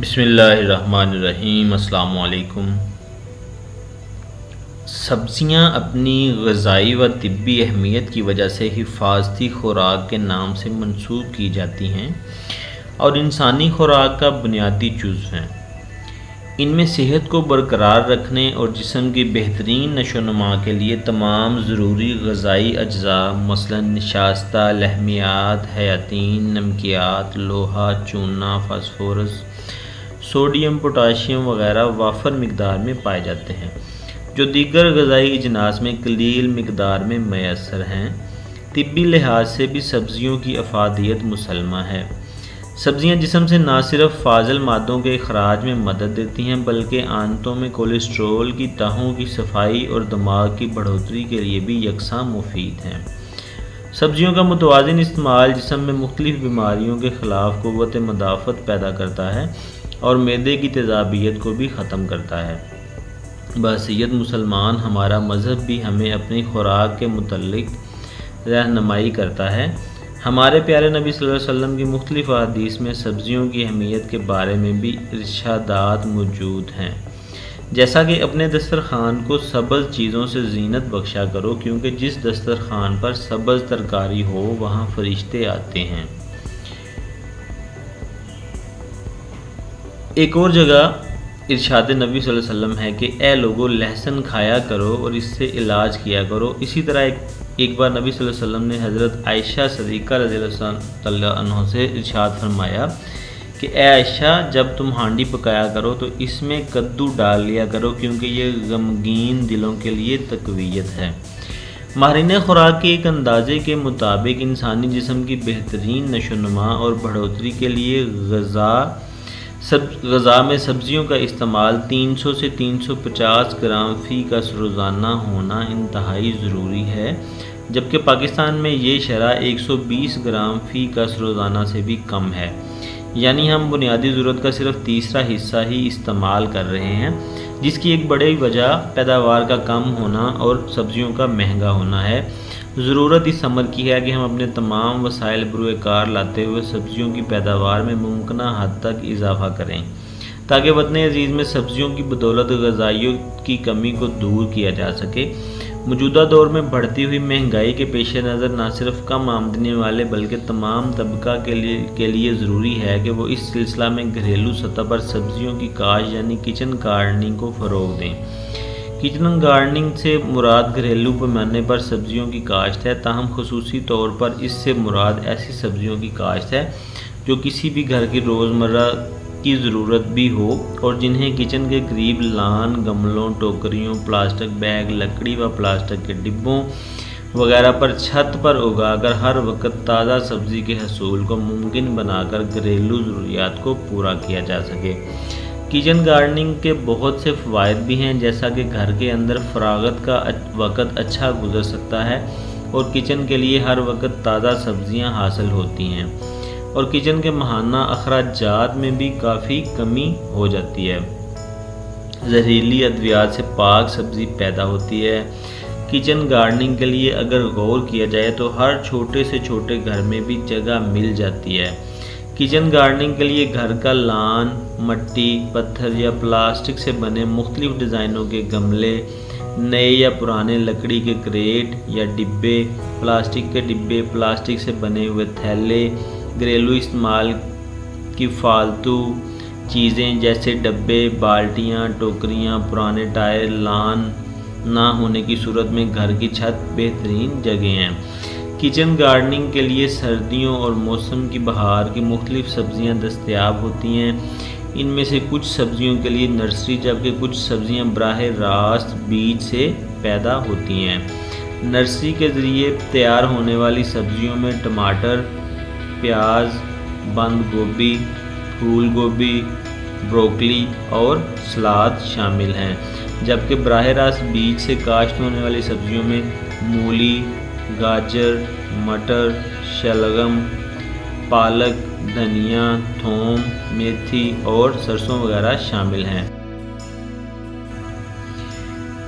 بسم اللہ الرحمن الرحیم۔ السلام علیکم۔ سبزیاں اپنی غذائی و طبی اہمیت کی وجہ سے حفاظتی خوراک کے نام سے منسوب کی جاتی ہیں اور انسانی خوراک کا بنیادی جزو ہیں۔ ان میں صحت کو برقرار رکھنے اور جسم کی بہترین نشو و نما کے لیے تمام ضروری غذائی اجزاء مثلاً نشاستہ، لحمیات، حیاتین، نمکیات، لوہا، چونا، فاسفورس، سوڈیم، پوٹاشیم وغیرہ وافر مقدار میں پائے جاتے ہیں، جو دیگر غذائی اجناس میں قلیل مقدار میں میسر ہیں۔ طبی لحاظ سے بھی سبزیوں کی افادیت مسلمہ ہے۔ سبزیاں جسم سے نہ صرف فاضل مادوں کے اخراج میں مدد دیتی ہیں بلکہ آنتوں میں کولیسٹرول کی تہوں کی صفائی اور دماغ کی بڑھوتری کے لیے بھی یکساں مفید ہیں۔ سبزیوں کا متوازن استعمال جسم میں مختلف بیماریوں کے خلاف قوت مدافعت پیدا کرتا ہے اور معدے کی تیزابیت کو بھی ختم کرتا ہے۔ بحیثیت مسلمان ہمارا مذہب بھی ہمیں اپنی خوراک کے متعلق رہنمائی کرتا ہے۔ ہمارے پیارے نبی صلی اللہ علیہ وسلم کی مختلف احادیث میں سبزیوں کی اہمیت کے بارے میں بھی ارشادات موجود ہیں، جیسا کہ اپنے دسترخوان کو سبز چیزوں سے زینت بخشا کرو، کیونکہ جس دسترخوان پر سبز ترکاری ہو وہاں فرشتے آتے ہیں۔ ایک اور جگہ ارشاد نبی صلی اللہ علیہ وسلم ہے کہ اے لوگو، لہسن کھایا کرو اور اس سے علاج کیا کرو۔ اسی طرح ایک بار نبی صلی اللہ علیہ وسلم نے حضرت عائشہ صدیقہ رضی اللہ عنہ سے ارشاد فرمایا کہ اے عائشہ، جب تم ہانڈی پکایا کرو تو اس میں کدو ڈال لیا کرو، کیونکہ یہ غمگین دلوں کے لیے تقویت ہے۔ ماہرین خوراک کے ایک اندازے کے مطابق انسانی جسم کی بہترین نشو و نما اور بڑھوتری کے لیے غذا میں سبزیوں کا استعمال 300 سے 350 گرام فی کس روزانہ ہونا انتہائی ضروری ہے، جبکہ پاکستان میں یہ شرح 120 گرام فی کس روزانہ سے بھی کم ہے، یعنی ہم بنیادی ضرورت کا صرف تیسرا حصہ ہی استعمال کر رہے ہیں، جس کی ایک بڑی وجہ پیداوار کا کم ہونا اور سبزیوں کا مہنگا ہونا ہے۔ ضرورت اس امر کی ہے کہ ہم اپنے تمام وسائل بروئے کار لاتے ہوئے سبزیوں کی پیداوار میں ممکنہ حد تک اضافہ کریں، تاکہ وطن عزیز میں سبزیوں کی بدولت غذائیوں کی کمی کو دور کیا جا سکے۔ موجودہ دور میں بڑھتی ہوئی مہنگائی کے پیش نظر نہ صرف کم آمدنی والے بلکہ تمام طبقہ کے لیے ضروری ہے کہ وہ اس سلسلہ میں گھریلو سطح پر سبزیوں کی کاشت یعنی کچن گارڈننگ کو فروغ دیں۔ کچن گارڈننگ سے مراد گھریلو پیمانے پر سبزیوں کی کاشت ہے، تاہم خصوصی طور پر اس سے مراد ایسی سبزیوں کی کاشت ہے جو کسی بھی گھر کی روزمرہ کی ضرورت بھی ہو اور جنہیں کچن کے قریب لان، گملوں، ٹوکریوں، پلاسٹک بیگ، لکڑی و پلاسٹک کے ڈبوں وغیرہ پر چھت پر اگا کر ہر وقت تازہ سبزی کے حصول کو ممکن بنا کر گھریلو ضروریات کو پورا کیا جا سکے۔ کچن گارڈننگ کے بہت سے فوائد بھی ہیں، جیسا کہ گھر کے اندر فراغت کا وقت اچھا گزر سکتا ہے اور کچن کے لیے ہر وقت تازہ سبزیاں حاصل ہوتی ہیں، اور کچن کے ماہانہ اخراجات میں بھی کافی کمی ہو جاتی ہے۔ زہریلی ادویات سے پاک سبزی پیدا ہوتی ہے۔ کچن گارڈننگ کے لیے اگر غور کیا جائے تو ہر چھوٹے سے چھوٹے گھر میں بھی جگہ مل جاتی ہے۔ کچن گارڈننگ کے لیے گھر کا لان، مٹی، پتھر یا پلاسٹک سے بنے مختلف ڈیزائنوں کے گملے، نئے یا پرانے لکڑی کے کریٹ یا ڈبے، پلاسٹک کے ڈبے، پلاسٹک سے بنے ہوئے تھیلے، گھریلو استعمال کی فالتو چیزیں جیسے ڈبے، بالٹیاں، ٹوکریاں، پرانے ٹائر، لان نہ ہونے کی صورت میں گھر کی چھت بہترین جگہ ہیں۔ کچن گارڈننگ کے لیے سردیوں اور موسم کی بہار کی مختلف سبزیاں دستیاب ہوتی ہیں۔ ان میں سے کچھ سبزیوں کے لیے نرسری جبکہ کچھ سبزیاں براہ راست بیج سے پیدا ہوتی ہیں۔ نرسری کے ذریعے تیار ہونے والی سبزیوں میں ٹماٹر، پیاز، بند گوبھی، پھول گوبھی، بروکلی اور سلاد شامل ہیں، جبکہ براہ راست بیج سے کاشت ہونے والی سبزیوں میں مولی، گاجر، مٹر، شلگم، پالک، دھنیا، تھوم، میتھی اور سرسوں وغیرہ شامل ہیں۔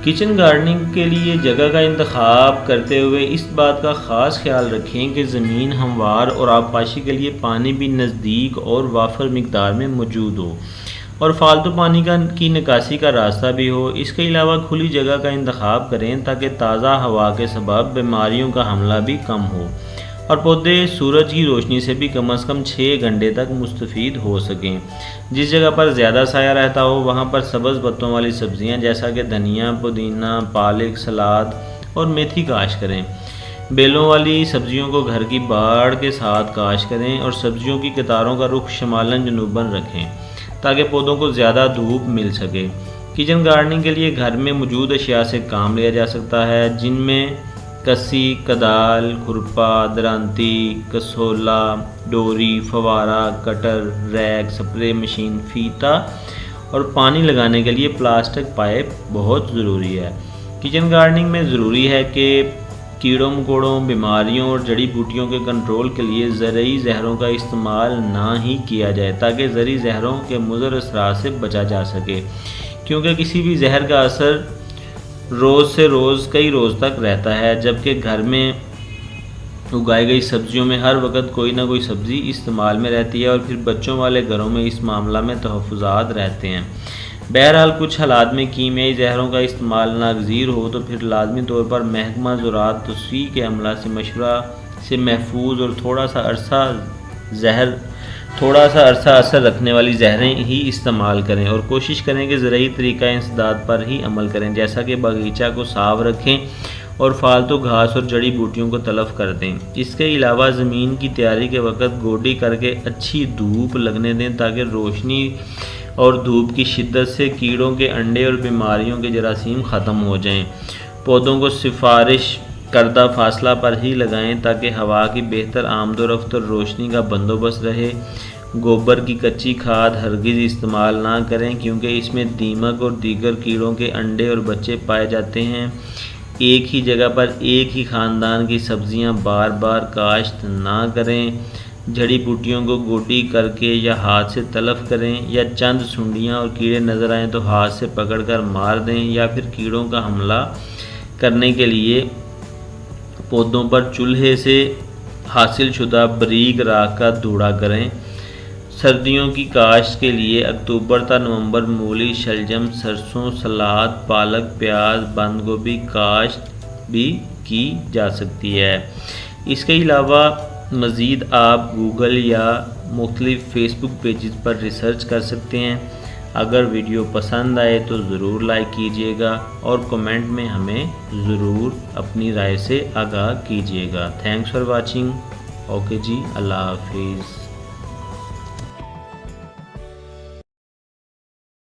کچن گارڈننگ کے لیے جگہ کا انتخاب کرتے ہوئے اس بات کا خاص خیال رکھیں کہ زمین ہموار اور آبپاشی کے لیے پانی بھی نزدیک اور وافر مقدار میں موجود ہو۔ اور فالتو پانی کی نکاسی کا راستہ بھی ہو۔ اس کے علاوہ کھلی جگہ کا انتخاب کریں تاکہ تازہ ہوا کے سبب بیماریوں کا حملہ بھی کم ہو اور پودے سورج کی روشنی سے بھی کم از کم 6 گھنٹے تک مستفید ہو سکیں۔ جس جگہ پر زیادہ سایہ رہتا ہو وہاں پر سبز پتوں والی سبزیاں جیسا کہ دھنیا، پودینہ، پالک، سلاد اور میتھی کاشت کریں۔ بیلوں والی سبزیوں کو گھر کی باڑ کے ساتھ کاشت کریں اور سبزیوں کی قطاروں کا رخ شمالاً جنوباً رکھیں تاکہ پودوں کو زیادہ دھوپ مل سکے۔ کچن گارڈننگ کے لیے گھر میں موجود اشیاء سے کام لیا جا سکتا ہے، جن میں کسی، کدال، کھرپا، درانتی، کسولا، ڈوری، فوارہ، کٹر، ریک، سپرے مشین، فیتا اور پانی لگانے کے لیے پلاسٹک پائپ بہت ضروری ہے۔ کچن گارڈننگ میں ضروری ہے کہ کیڑوں مکوڑوں، بیماریوں اور جڑی بوٹیوں کے کنٹرول کے لیے زرعی زہروں کا استعمال نہ ہی کیا جائے تاکہ زرعی زہروں کے مضر اثرات سے بچا جا سکے، کیونکہ کسی بھی زہر کا اثر روز سے روز کئی روز تک رہتا ہے، جبکہ گھر میں اگائی گئی سبزیوں میں ہر وقت کوئی نہ کوئی سبزی استعمال میں رہتی ہے اور پھر بچوں والے گھروں میں اس معاملہ میں تحفظات رہتے ہیں۔ بہرحال کچھ حالات میں کیمیائی زہروں کا استعمال ناگزیر ہو تو پھر لازمی طور پر محکمہ زراعت توسیع کے عملہ سے مشورہ سے محفوظ اور تھوڑا سا عرصہ اثر رکھنے والی زہریں ہی استعمال کریں اور کوشش کریں کہ زرعی طریقہ انسداد پر ہی عمل کریں، جیسا کہ باغیچہ کو صاف رکھیں اور فالتو گھاس اور جڑی بوٹیوں کو تلف کر دیں۔ اس کے علاوہ زمین کی تیاری کے وقت گوڈی کر کے اچھی دھوپ لگنے دیں تاکہ روشنی اور دھوپ کی شدت سے کیڑوں کے انڈے اور بیماریوں کے جراثیم ختم ہو جائیں۔ پودوں کو سفارش کردہ فاصلہ پر ہی لگائیں تاکہ ہوا کی بہتر آمد و رفت اور روشنی کا بندوبست رہے۔ گوبر کی کچی کھاد ہرگز استعمال نہ کریں کیونکہ اس میں دیمک اور دیگر کیڑوں کے انڈے اور بچے پائے جاتے ہیں۔ ایک ہی جگہ پر ایک ہی خاندان کی سبزیاں بار بار کاشت نہ کریں۔ جڑی بوٹیوں کو گوڈی کر کے یا ہاتھ سے تلف کریں، یا چند سنڈیاں اور کیڑے نظر آئیں تو ہاتھ سے پکڑ کر مار دیں، یا پھر کیڑوں کا حملہ کرنے کے لیے پودوں پر چولہے سے حاصل شدہ باریک راکھ کا دھوڑا کریں۔ سردیوں کی کاشت کے لیے اکتوبر تا نومبر مولی، شلجم، سرسوں، سلاد، پالک، پیاز، بند گوبھی کاشت بھی کی جا سکتی ہے۔ اس کے علاوہ مزید آپ گوگل یا مختلف فیس بک پیجز پر ریسرچ کر سکتے ہیں۔ اگر ویڈیو پسند آئے تو ضرور لائک کیجیے گا اور کمنٹ میں ہمیں ضرور اپنی رائے سے آگاہ کیجیے گا۔ Thanks for watching. اوکے جی، اللہ حافظ۔